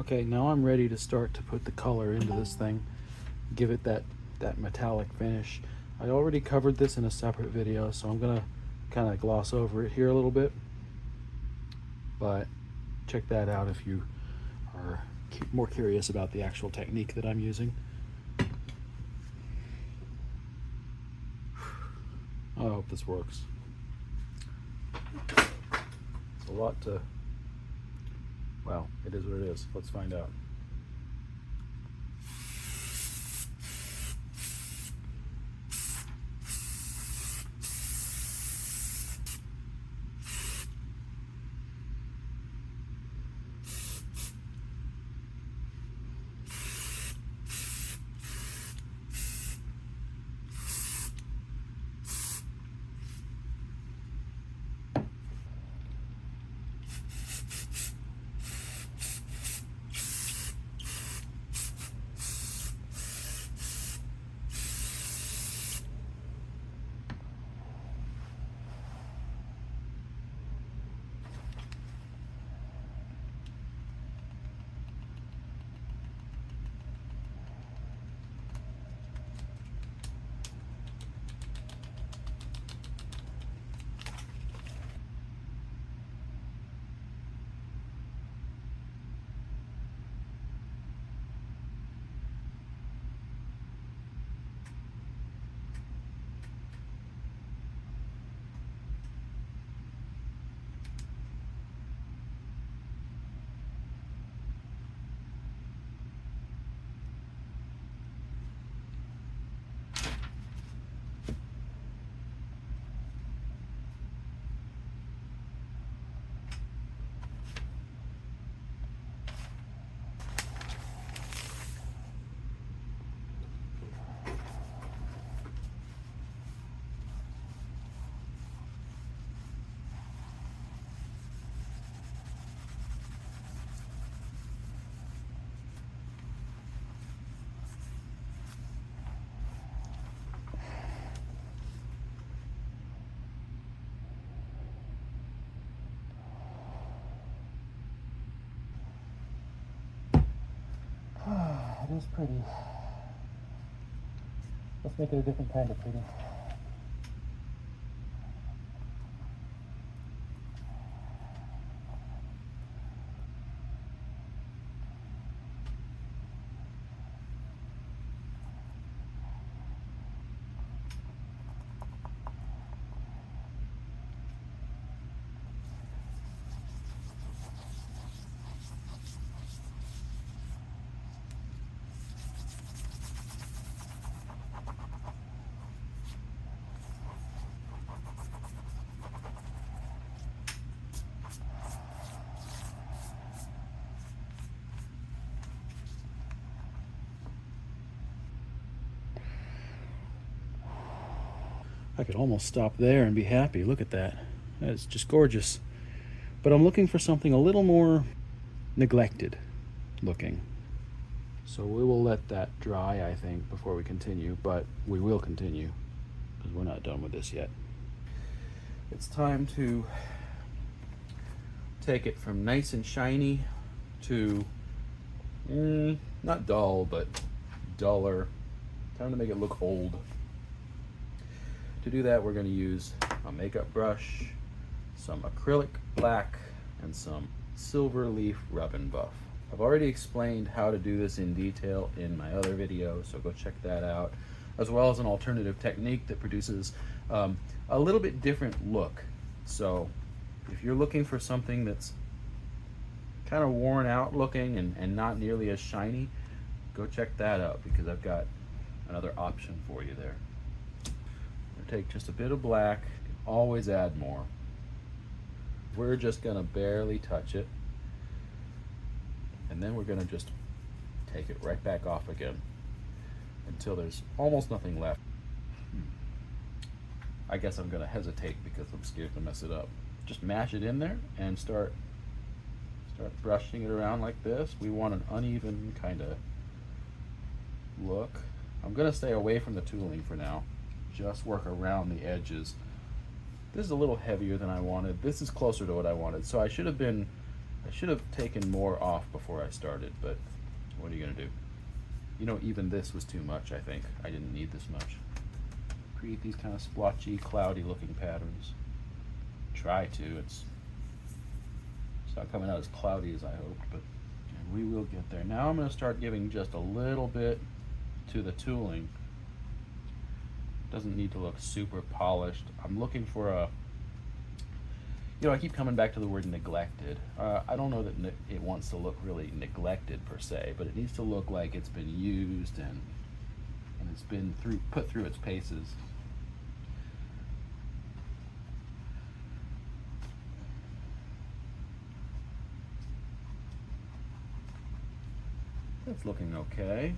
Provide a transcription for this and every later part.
Okay, now I'm ready to start to put the color into this thing, give it that metallic finish. I already covered this in a separate video, so I'm gonna kind of gloss over it here a little bit, but check that out if you are more curious about the actual technique that I'm using. I hope this works. It's a lot to, well, it is what it is. Let's find out. It is pretty. Let's make it a different kind of pretty. I could almost stop there and be happy. Look at that. That's just gorgeous. But I'm looking for something a little more neglected looking. So we will let that dry, I think, before we continue, but we will continue because we're not done with this yet. It's time to take it from nice and shiny to not dull, but duller. Time to make it look old. To do that, we're going to use a makeup brush, some acrylic black, and some silver leaf rub and buff. I've already explained how to do this in detail in my other video, so go check that out, as well as an alternative technique that produces a little bit different look. So if you're looking for something that's kind of worn out looking and not nearly as shiny, go check that out because I've got another option for you there. Take just a bit of black, you can always add more. We're just gonna barely touch it, and then we're gonna just take it right back off again until there's almost nothing left. I guess I'm gonna hesitate because I'm scared to mess it up. Just mash it in there and start brushing it around like this. We want an uneven kind of look. I'm gonna stay away from the tooling for now. Just work around the edges. This is a little heavier than I wanted. This is closer to what I wanted. So I should have been I should have taken more off before I started, but what are you gonna do? You know, even this was too much, I think. I didn't need this much. Create these kind of splotchy, cloudy looking patterns. Try to, it's not coming out as cloudy as I hoped, but we will get there. Now I'm gonna start giving just a little bit to the tooling. Doesn't need to look super polished. I'm looking for a, you know, I keep coming back to the word neglected. I don't know that it wants to look really neglected per se, but it needs to look like it's been used and it's been put through its paces. That's looking okay.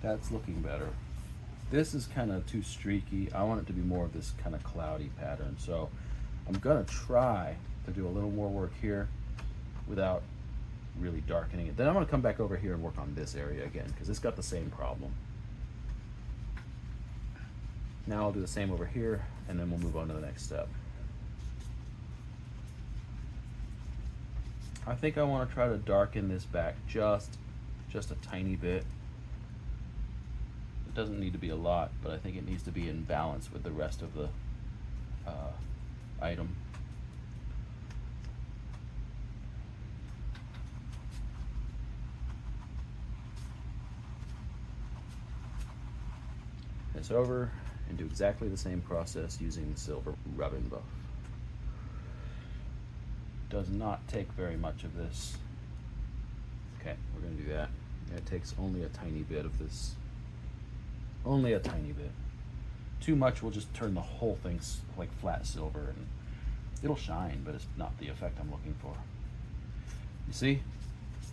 That's looking better. This is kind of too streaky. I want it to be more of this kind of cloudy pattern. So I'm gonna try to do a little more work here without really darkening it. Then I'm gonna come back over here and work on this area again because it's got the same problem. Now I'll do the same over here and then we'll move on to the next step. I think I want to try to darken this back just a tiny bit. It doesn't need to be a lot, but I think it needs to be in balance with the rest of the item. This over and do exactly the same process using the silver rubbing buff. Does not take very much of this. Okay, we're gonna do that. It takes only a tiny bit of this. Only a tiny bit. Too much will just turn the whole thing like flat silver and it'll shine, but it's not the effect I'm looking for. You see?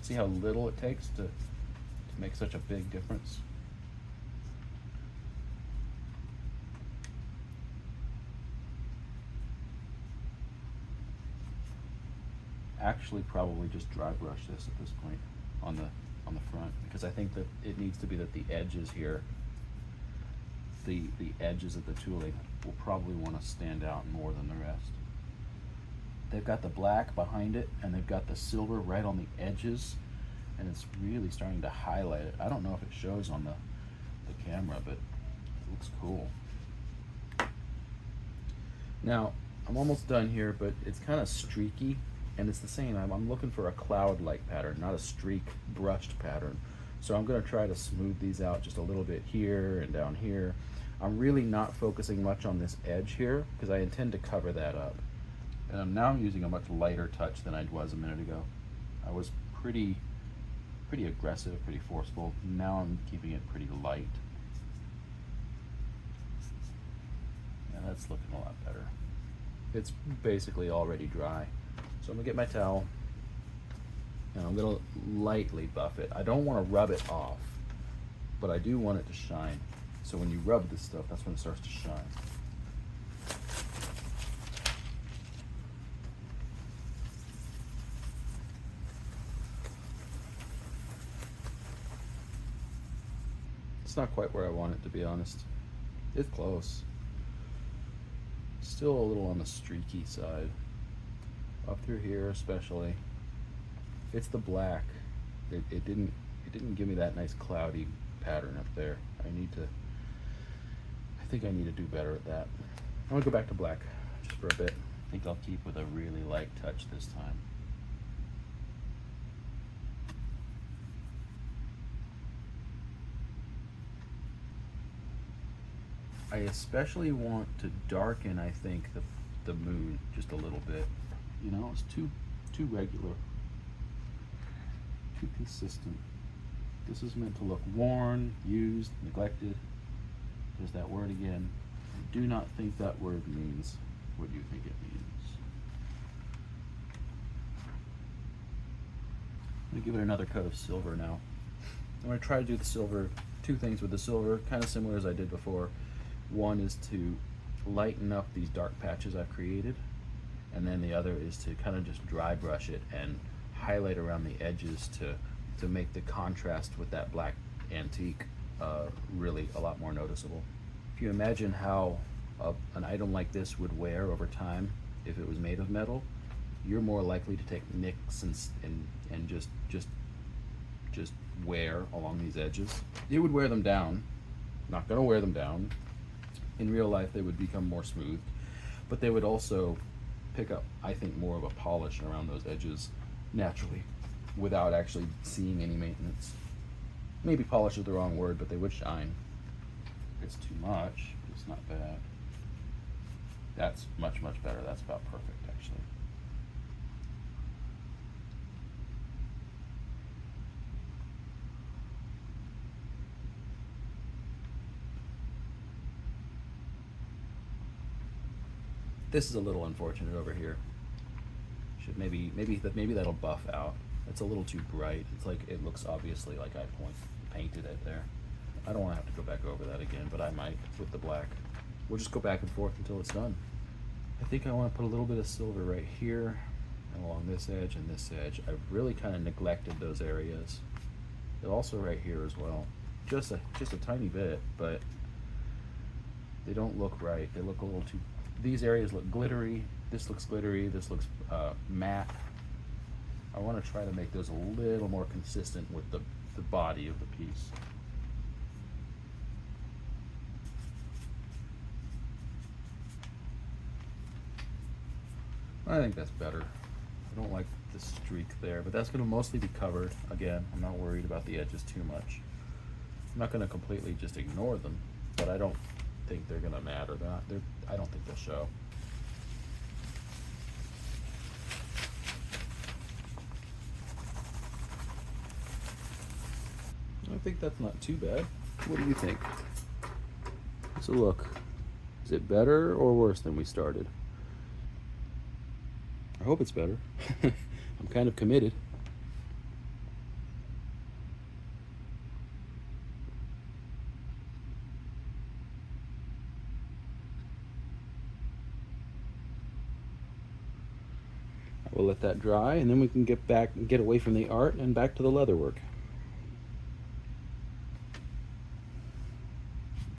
See how little it takes to make such a big difference? Actually probably just dry brush this at this point on the front because I think that it needs to be that the edges here, the edges of the tooling will probably want to stand out more than the rest. They've got the black behind it and they've got the silver right on the edges and it's really starting to highlight it. I don't know if it shows on the camera, but it looks cool. Now I'm almost done here, but it's kind of streaky. And it's the same, I'm looking for a cloud-like pattern, not a streak brushed pattern. So I'm gonna try to smooth these out just a little bit here and down here. I'm really not focusing much on this edge here because I intend to cover that up. And I'm now using a much lighter touch than I was a minute ago. I was pretty aggressive, pretty forceful. Now I'm keeping it pretty light. Yeah, that's looking a lot better. It's basically already dry. So I'm gonna get my towel and I'm gonna lightly buff it. I don't want to rub it off, but I do want it to shine. So when you rub this stuff, that's when it starts to shine. It's not quite where I want it, to be honest. It's close. Still a little on the streaky side. Up through here especially. It's the black. It didn't give me that nice cloudy pattern up there. I think I need to do better at that. I'm gonna go back to black just for a bit. I think I'll keep with a really light touch this time. I especially want to darken, I think, the moon just a little bit. You know, it's too regular, too consistent. This is meant to look worn, used, neglected. There's that word again. I do not think that word means what you think it means. I'm gonna give it another coat of silver now. I'm gonna try to do the silver, two things with the silver, kind of similar as I did before. One is to lighten up these dark patches I've created. And then the other is to kind of just dry brush it and highlight around the edges to make the contrast with that black antique really a lot more noticeable. If you imagine how an item like this would wear over time if it was made of metal, you're more likely to take nicks and just wear along these edges. It would wear them down. Not gonna wear them down. In real life, they would become more smooth, but they would also pick up, I think, more of a polish around those edges naturally without actually seeing any maintenance. Maybe polish is the wrong word, but they would shine. If it's too much, it's not bad. That's much, much better. That's about perfect, actually. This is a little unfortunate over here. Should maybe that'll buff out. It's a little too bright. It's like, it looks obviously like I painted it there. I don't want to have to go back over that again, but I might with the black. We'll just go back and forth until it's done. I think I want to put a little bit of silver right here and along this edge and this edge. I've really kind of neglected those areas. And also right here as well. Just a tiny bit, but they don't look right. They look a little too, these areas look glittery. This looks glittery. This looks matte. I want to try to make those a little more consistent with the body of the piece. I think that's better. I don't like the streak there, but that's going to mostly be covered. Again, I'm not worried about the edges too much. I'm not going to completely just ignore them, but I don't think they're going to matter. I don't think they'll show. I think that's not too bad. What do you think? So look, is it better or worse than we started? I hope it's better. I'm kind of committed. We'll let that dry, and then we can get away from the art and back to the leather work.